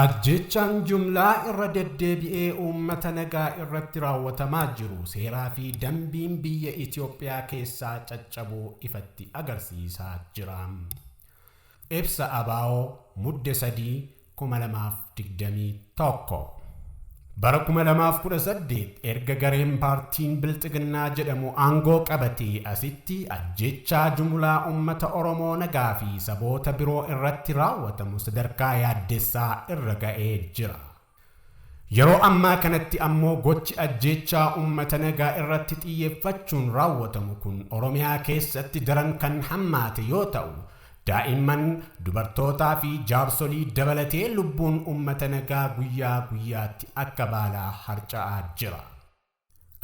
Ajjechaan jumlaa irra deddeebi'ee uummata nagaa irratti raawwatamaa jiru seeraa fi dambiin biyya Itoophiyaa keessaa caccabuu ifatti agarsiisaa jira. Ibsa ABO Mudde 3 2021 Bara 2018 erga gareen paartiin Bilxiginnaa jedhamu aangoo qabatee asitti ajjechaa jumlaa uummata Oromoo nagaa fi saboota biroo irratti raawwatamu sadarkaa yaaddessaa irra ga'ee jira. Yeroo ammaa kanatti ammoo gochi ajjechaa uummata nagaa irratti xiyyeeffachuun raawwatamu kun Oromiyaa keessatti daran kan hammaate yoo ta'u, daa'imman, dubartootaa fi jaarsolii dabalatee lubbuun uummata nagaa guyyaa guyyaatti akka baalaa harca'aa jira.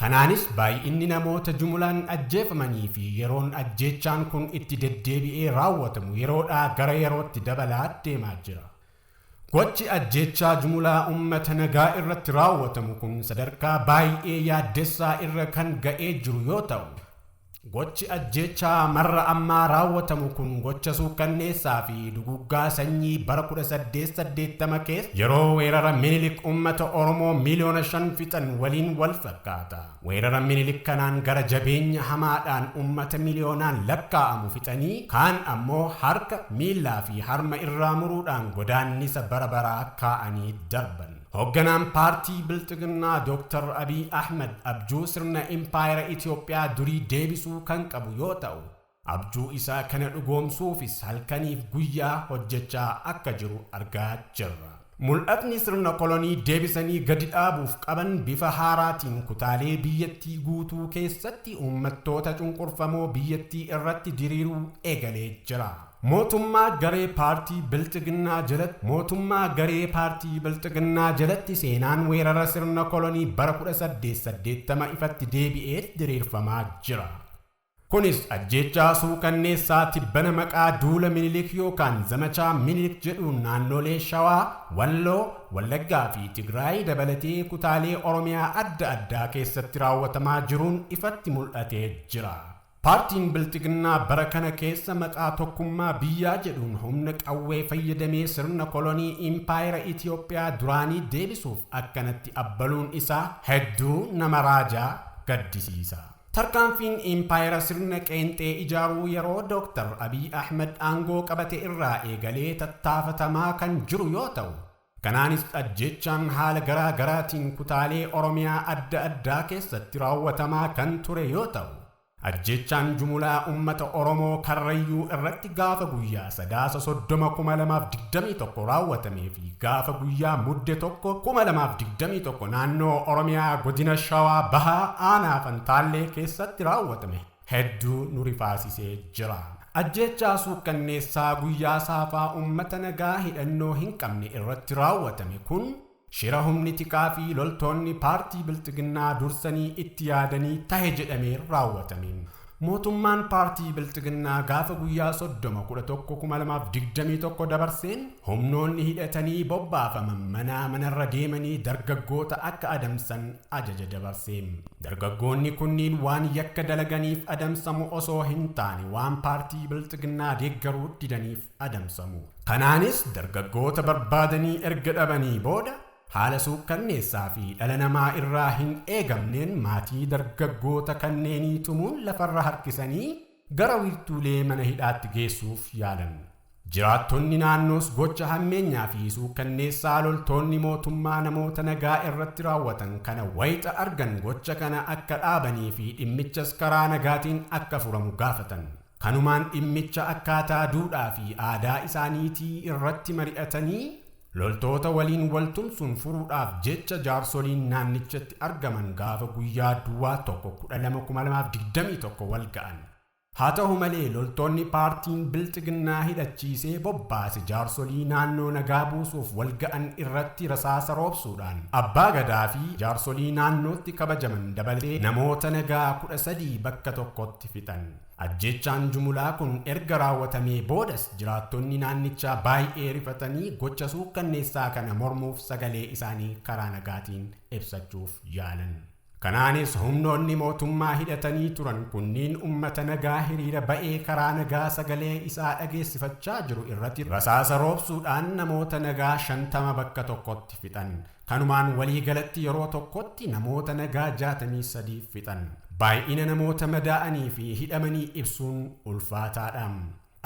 Kanaanis baay'inni namoota jumlaan ajjeefamanii fi yeroon ajjechaan kun itti deddeebi'ee raawwatamu yeroodhaa gara yerootti dabalaa deemaa jira. Gochi ajjechaa jumlaa uummata nagaa irratti raawwatamu kun sadarkaa baay'ee yaaddessaa irra kan ga'ee jiru yoo ta'u, gochi ajjechaa marra ammaa raawwatamu kun gocha suukanneessaa fi duguggaa sanyii bara 1880 keessa yeroo weerara Minilik uummata Oromoo miliyoona 5 fixan waliin wal fakkaata. Weerara Minilik kanaan gara jabeenya hamaadhaan uummata miliyoonaan lakkaa'amu fixanii kaan ammoo harka, miillaa fi harma irraa muruudhaan godaannisa bara baraa kaa'anii darban. Hoogganaan paartii Bilxiginnaa Dr. Abiy Ahmed abjuu sirna impaayera Itoophiyaa durii deebisuu kan qabu yoo ta'u, abjuu isaa kana dhugoomsuufis halkaniif guyyaa hojjechaa akka jiru argaa jirra. Mul'atni sirna kolonii deebisanii gadi dhaabuuf qaban bifa haaraatiin kutaalee biyyattii guutuu keessatti uummattoota cunqurfamoo biyyattii irratti diriiruu eegalee jira. Mootummaa garee paartii Bilxiginnaa jalatti seenaan weerara sirna kolonii bara 1880 ifatti deebi'ee diriirfamaa jira. Kunis ajjechaa suukanneessaa tibbana maqaa duula Minilik yookaan zamachaa Minilik jedhuun naannolee Shawaa, Walloo, Wallaggaa fi Tigraay dabalatee kutaalee Oromiyaa adda addaa keessatti raawwatamaa jiruun ifatti mul'atee jira. Paartiin Bilxiginnaa bara kana keessa maqaa tokkummaa biyyaa jedhuun humna qawwee fayyadamee sirna kolonii impaayera Itoophiyaa duraanii deebisuuf akkanatti abbaluun isaa hedduu nama raajaa gaddisiisa. Tarkaanfiin impaayera sirna qeenxee ijaaruu yeroo Dr. Abiy Ahmed aangoo qabate irraa eegalee tattaafatamaa kan jiru yoo ta'u, kanaanis ajjechaan haala garaa garaatiin kutaalee Oromiyaa adda addaa keessatti raawwatamaa kan ture yoo ta'u, ajjechaan jumlaa uummata Oromoo Karrayyuu irratti gaafa guyyaa 30/2021 raawwatamee fi gaafa guyyaa Mudde 1/2021 naannoo Oromiyaa godina Shawaa Bahaa aanaa Fantaallee keessatti raawwatame hedduu nu rifaasisee jira. Ajjechaa suukanneessaa guyyaa saafaa uummata nagaa hidhannoo hin qabne irratti raawwatame kun shira humni tikaa fi loltoonni paartii Bilxiginnaa dursanii itti yaadanii tahe jedhamee raawwatame. Mootummaan paartii Bilxiginnaa gaafa guyyaa 30/11/2021 dabarseen humnoonni hidhatanii bobbaafaman manarra deemanii dargaggoota akka adamsan ajaja dabarsee. Dargaggoonni kunniin waan yakka dalaganiif adamsamu osoo hin taane waan paartii Bilxiginnaa deeggaruu didaniif adamsamu. Kanaanis dargaggoota barbaadanii erga dhabanii booda haala suukanneessaa fi dhala namaa irraa hin eegamneen maatii dargaggoota kanneenii tumuun lafarra harkisanii gara wiirtuulee mana hidhaatti geessuuf yaalan. Jiraattonni naannoos gocha hammeenyaa fi suukanneessaa loltoonni mootummaa namoota nagaa irratti raawwatan kana wayita argan gocha kana akka dhaabanii fi dhimmichas karaa nagaatiin akka furamu gaafatan. Kanumaan dhimmicha akkaataa duudhaa fi aadaa isaaniitii irratti mari'atanii loltoota waliin waltumsuun furuudhaaf jecha jaarsoliin naannichatti argaman gaafa guyyaa duwwaa 1/12/2021 wal ga'an. Haa ta'u malee loltoonni paartiin Bilxiginnaa hidhachiisee bobbaase jaarsolii naannoo nagaa buusuuf wal ga'an irratti rasaasa roobsuudhaan abbaa gadaa fi jaarsolii naannootti kabajaman dabalatee namoota nagaa 13 bakka tokkotti fixan. Ajjechaan jumlaa kun erga raawwatamee boodas jiraattonni naannichaa baay'ee rifatanii gocha suukanneessaa kana mormuuf sagalee isaanii karaa nagaatiin ibsachuuf yaalan. Kanaanis humnoonni mootummaa hidhatanii turan kunniin ummata nagaa hiriira ba'ee karaa nagaa sagalee isaa dhageessifachaa jiru irratti rasaasa roobsuudhaan namoota nagaa 50 bakka tokkotti fixan. Kanumaan walii galatti yeroo tokkotti namoota nagaa 63 fixan. Baay'ina namoota madaa'anii fi hidhamanii ibsuun ulfaataadha.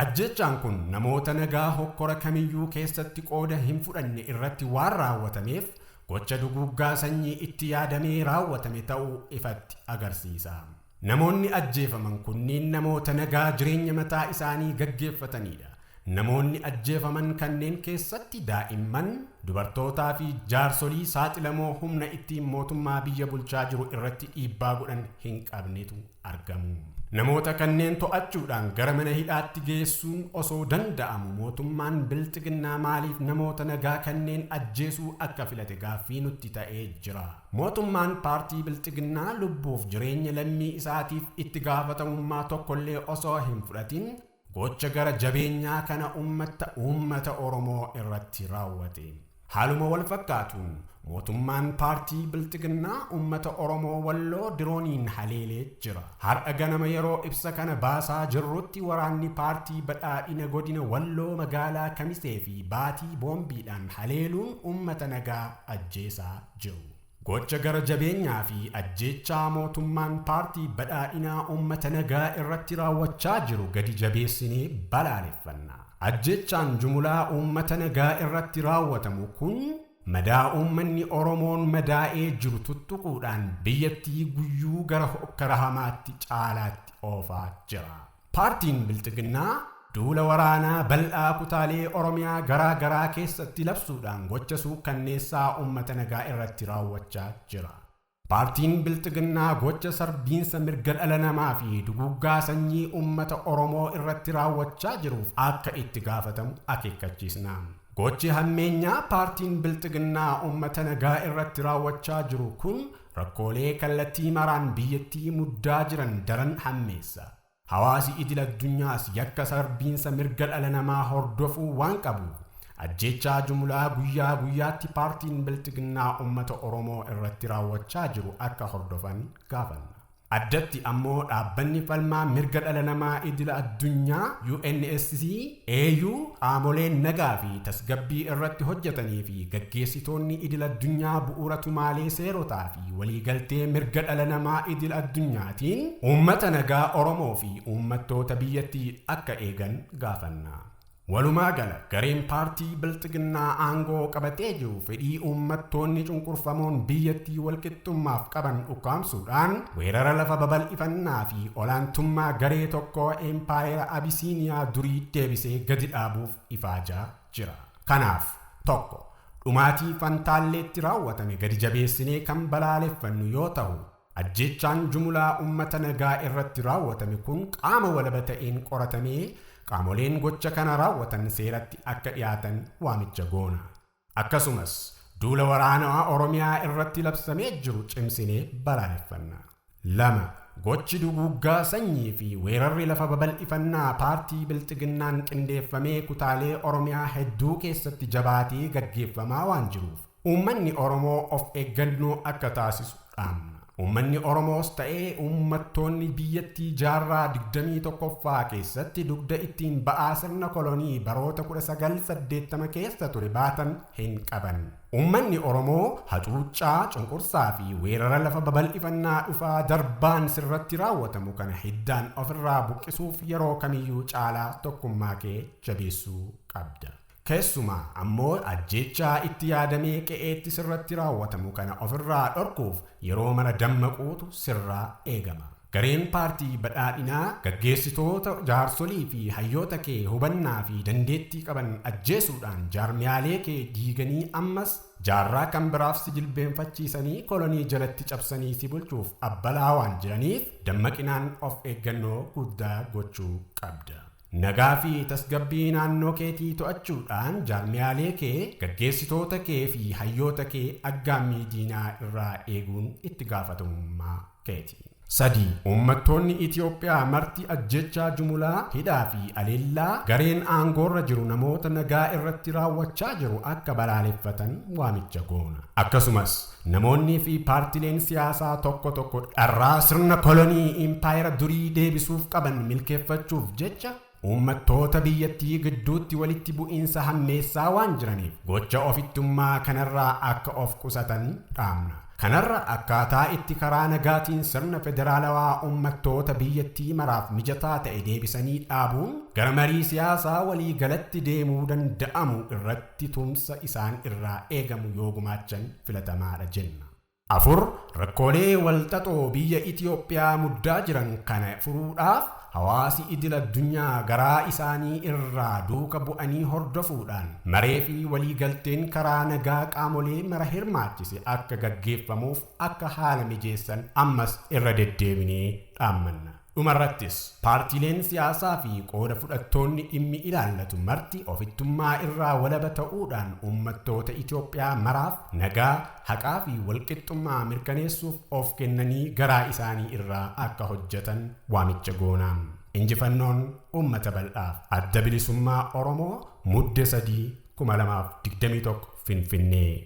Ajjechaan kun namoota nagaa hokkora kamiyyuu keessatti qooda hin fudhanne irratti waan raawwatameef gocha duguuggaa sanyii itti yaadamee raawwatame ta'uu ifatti agarsiisa. Namoonni ajjeefaman kunniin namoota nagaa jireenya mataa isaanii gaggeeffatanidha. Namoonni ajjeefaman kanneen keessatti daa'imman, dubartootaa fi jaarsolii saaxilamoo humna ittiin mootummaa biyya bulchaa jiru irratti dhiibbaa godhan hin qabnetu argamu. Namoota kanneen to'achuudhaan gara mana hidhaatti geessuun osoo danda'amu mootummaan bilxiginnaa maaliif namoota nagaa kanneen ajjeesuu akka filate gaaffii nutti ta'ee jira. Mootummaan paartii bilxiginnaa lubbuuf jireenya lammii isaatiif itti gaafatamummaa tokkollee osoo hin fudhatin gocha gara jabeenyaa kana uummata Oromoo irratti raawwate. Haaluma wal fakkaatuun mootummaan paartii bilxiginnaa uummata Oromoo Walloo dirooniin haleelee jira. Har'a ganama yeroo ibsa kana baasaa jirrutti waraanni paartii badhaadhina godina Walloo magaalaa Kamisee fi baatii boombiidhaan haleeluun uummata nagaa ajjeesaa jiru. Gocha gara jabeenyaa fi ajjechaa mootummaan paartii badhaadhinaa uummata nagaa irratti raawwachaa jiru gadi jabeessinee balaaleffanna. Ajjechaan jumlaa uummata nagaa irratti raawwatamu kun madaa uummanni Oromoon madaa'ee jiru tuttuquudhaan biyyattii guyyuu gara hokkara hamaatti caalaatti oofaa jira. Paartiin bilxiginnaa duula waraanaa bal'aa kutaalee Oromiyaa garaa garaa keessatti labsuudhaan gocha suukkanneessaa uummata nagaa irratti raawwachaa jira. Paartiin bilxiginnaa gocha sarbiinsa mirga dhala namaa fi duguuggaa sanyii uummata Oromoo irratti raawwachaa jiruuf akka itti gaafatamu akeekkachiisna. Gochi hammeenyaa paartiin bilxiginnaa uummata nagaa irratti raawwachaa jiru kun rakkoolee kallattii maraan biyyattii muddaa jiran daran hammeessa. Hawaasi idil addunyaas yakka sarbiinsa mirga dhala namaa hordofuu waan qabuuf ajjechaa jumlaa guyyaa guyyaatti paartiin bilxiginnaa uummata Oromoo irratti raawwachaa jiru akka hordofan gaafanna. Addatti ammoo dhaabbanni falmaa mirga dhala namaa idil addunyaa UNSC AU qaamoleen nagaa fi tasgabbii irratti hojjetanii fi gaggeessitoonni idil addunyaa bu'uura tumaalee seerotaa fi waliigaltee mirga dhala namaa idil addunyaatiin uummata nagaa Oromoo fi uummattoota biyyattii akka eegan gaafanna. Walumaa gala gareen paartii bilxiginnaa aangoo qabatee jiru fedhii uummattoonni cunqurfamoon biyyattii walqixxummaaf qaban ukkaamsuudhaan weerara lafa babal'ifannaa fi olaantummaa garee tokkoo empaayera Abisiiniyaa durii deebisee gadi dhaabuuf ifaajaa jira. Kanaaf tokko dhumaatii fantaalleetti raawwatame gadi jabeessinee kan balaaleffannu yoo ta'u, ajjechaan jumlaa uummata nagaa irratti raawwatame kun qaama walaba ta'een qoratamee qaamoleen gocha kana raawwatan seeratti akka dhiyaatan waamicha goona. Akkasumas duula waraanaa Oromiyaa irratti labsamee jiru cimsinee balaaleffanna. 2. Gochi duguuggaa sanyii fi weerarri lafa babal'ifannaa paartii bilxiginnaan qindeeffamee kutaalee Oromiyaa hedduu keessatti jabaatee gaggeeffamaa waan jiruuf uummanni Oromoo of eeggannoo akka taasisu dhaamna. Uummanni Oromoos ta'ee uummattoonni biyyattii jaarraa 21ffaa keessatti dugda ittiin ba'aa sirna kolonii baroota 1980 keessa ture baatan hin qaban. Uummanni Oromoo hacuuccaa, cunqursaa fi weerara lafa babal'ifannaa dhufaa darbaan sirratti raawwatamu kana hiddaan ofirraa buqqisuuf yeroo kamiyyuu caalaa tokkummaa kee jabeessuu qabda. Keessumaa ammoo ajjechaa itti yaadamee qe'eetti sirratti raawwatamu kana ofirraa dhorkuuf yeroo mara dammaquutu sirraa eegama. Gareen paartii badhaadhinaa gaggeessitoota jaarsolii fi hayyoota kee hubannaa fi dandeettii qaban ajjeesuudhaan jaarmiyaalee kee diiganii ammas jaarraa kan biraaf si jilbeenfachiisanii kolonii jalatti cabsanii si bulchuuf abbalaa waan jiraniif dammaqinaan of eeggannoo guddaa gochuu qabda. Nagaa fi tasgabbii naannoo keetii to'achuudhaan jaarmiyaalee kee gaggeessitoota kee fi hayyoota kee aggaammii diinaa irraa eeguun itti gaafatamummaa keeti. Sadii, uummattoonni Itoophiyaa marti ajjechaa jumulaa, hidhaa fi aleellaa gareen aangoorra jiru namoota nagaa irratti raawwachaa jiru akka balaaleffatan waamicha goona. Akkasumas namoonni fi paartileen siyaasaa tokko tokko dharraa sirna kolonii impaayera durii deebisuuf qaban milkeeffachuuf jecha uummattoota biyyattii gidduutti walitti bu'iinsa hammeessaa waan jiraniif gocha ofittummaa kanarraa akka of qusatan dhaamna. Kanarra akkaataa itti karaa nagaatiin sirna federaalawaa uummattoota biyyattii maraaf mijataa ta'e deebisanii dhaabuun gara marii siyaasaa walii galatti deemuu danda'amu irratti tumsa isaan irraa eegamu yoo gumaachan filatamaadha jenna. 4. Rakkoolee walxaxoo biyya Itoophiyaa muddaa jiran kana furuudhaaf hawaasi idil addunyaa garaa isaanii irraa duuka bu'anii hordofuudhaan maree fi waliigalteen karaa nagaa qaamolee mara hirmaachise akka gaggeeffamuuf akka haala mijeessan ammas irra deddeebinee dhaammanna. Dhumarrattis paartileen siyaasaa fi qooda fudhattoonni dhimmi ilaallatu marti ofittummaa irraa walaba ta'uudhaan uummattoota Itoophiyaa maraaf nagaa, haqaa fi walqixxummaa mirkaneessuuf of kennanii garaa isaanii irraa akka hojjetan waamicha goonaa. Injifannoon uummata bal'aaf. Adda Bilisummaa Oromoo Muddee 3, 2021 Finfinnee.